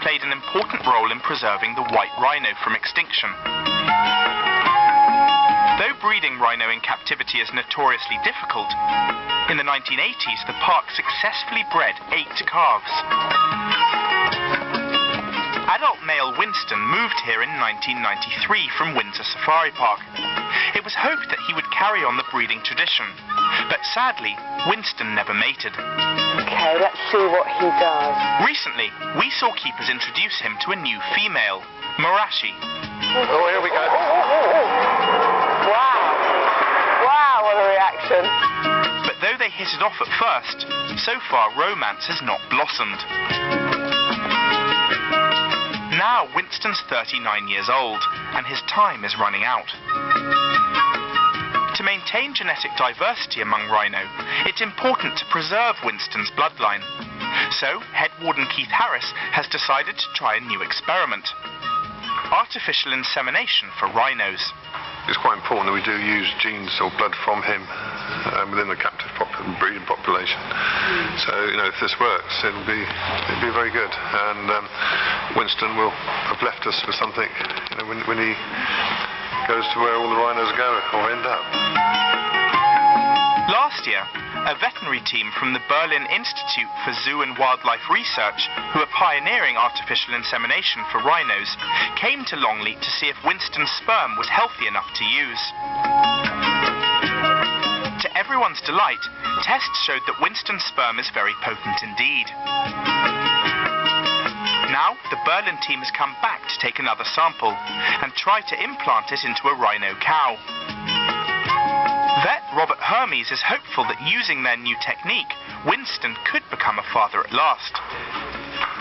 played an important role in preserving the white rhino from extinction. Though breeding rhino in captivity is notoriously difficult, in the 1980s the park successfully bred 8 calves. Adult male Winston moved here in 1993 from Windsor Safari Park. It was hoped that he would carry on the breeding tradition, but sadly, Winston never mated. Okay, let's see what he does. Recently, we saw keepers introduce him to a new female, Marashi. Oh, here we go. Wow. Wow, what a reaction. But though they hit it off at first, so far romance has not blossomed. Now Winston's 39 years old, and his time is running out. To maintain genetic diversity among rhino, it's important to preserve Winston's bloodline. So, head warden Keith Harris has decided to try a new experiment: artificial insemination for rhinos. It's quite important that we do use genes or blood from him within the captive breeding population. So, if this works, it'll be very good. And Winston will have left us with something, when he goes to where all the rhinos go or end up. Last year, a veterinary team from the Berlin Institute for Zoo and Wildlife Research, who are pioneering artificial insemination for rhinos, came to Longleat to see if Winston's sperm was healthy enough to use. To everyone's delight, tests showed that Winston's sperm is very potent indeed. Now, the Berlin team has come back to take another sample and try to implant it into a rhino cow. Vet Robert Hermes is hopeful that using their new technique, Winston could become a father at last.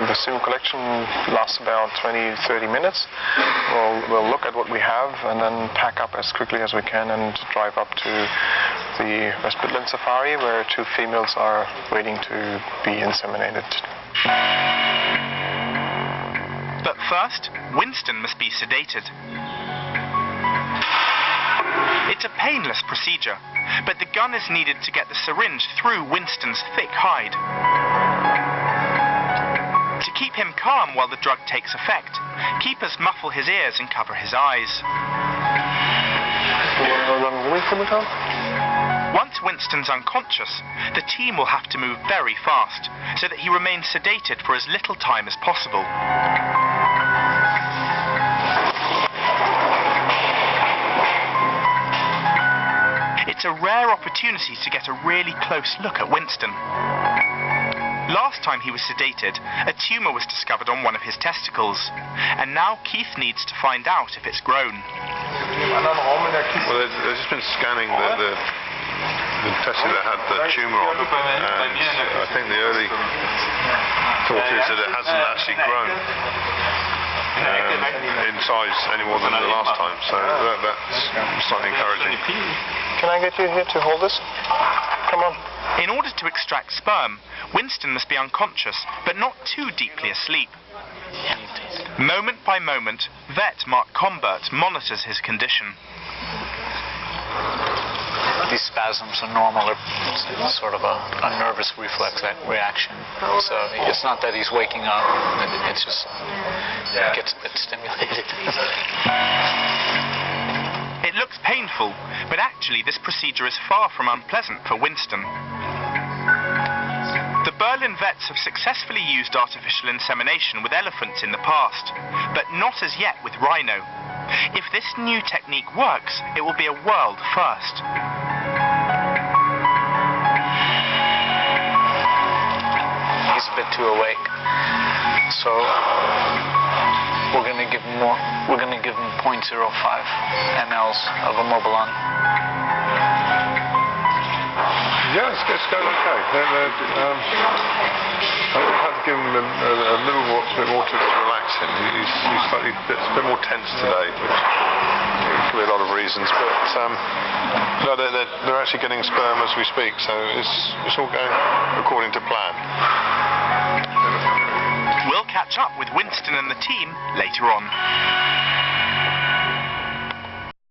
The serum collection lasts about 20-30 minutes. We'll look at what we have and then pack up as quickly as we can and drive up to the West Midland Safari, where 2 females are waiting to be inseminated. But first, Winston must be sedated. It's a painless procedure, but the gun is needed to get the syringe through Winston's thick hide. To keep him calm while the drug takes effect, keepers muffle his ears and cover his eyes. Once Winston's unconscious, the team will have to move very fast, so that he remains sedated for as little time as possible. It's a rare opportunity to get a really close look at Winston. Last time he was sedated, a tumour was discovered on one of his testicles, and now Keith needs to find out if it's grown. Well, they've just been scanning the testis that had the tumour on, and I think the early thought is that it hasn't actually grown in size any more than the last time, so that's slightly encouraging. Can I get you here to hold this? Come on. In order to extract sperm, Winston must be unconscious, but not too deeply asleep. Moment by moment, vet Mark Combert monitors his condition. These spasms are normal. It's sort of a nervous reflex reaction. So it's not that he's waking up. It's just gets a bit stimulated. It looks painful, but actually this procedure is far from unpleasant for Winston. The Berlin vets have successfully used artificial insemination with elephants in the past, but not as yet with rhino. If this new technique works, it will be a world first. He's a bit too awake, so we're going to give him more. We're going to give him 0.05 mLs of immobilon. Yeah, it's going okay. I think we've had to give him a little bit more to relax him. He's slightly a bit more tense today, which could be a lot of reasons. But no, they're actually getting sperm as we speak, so it's all going according to plan. We'll catch up with Winston and the team later on.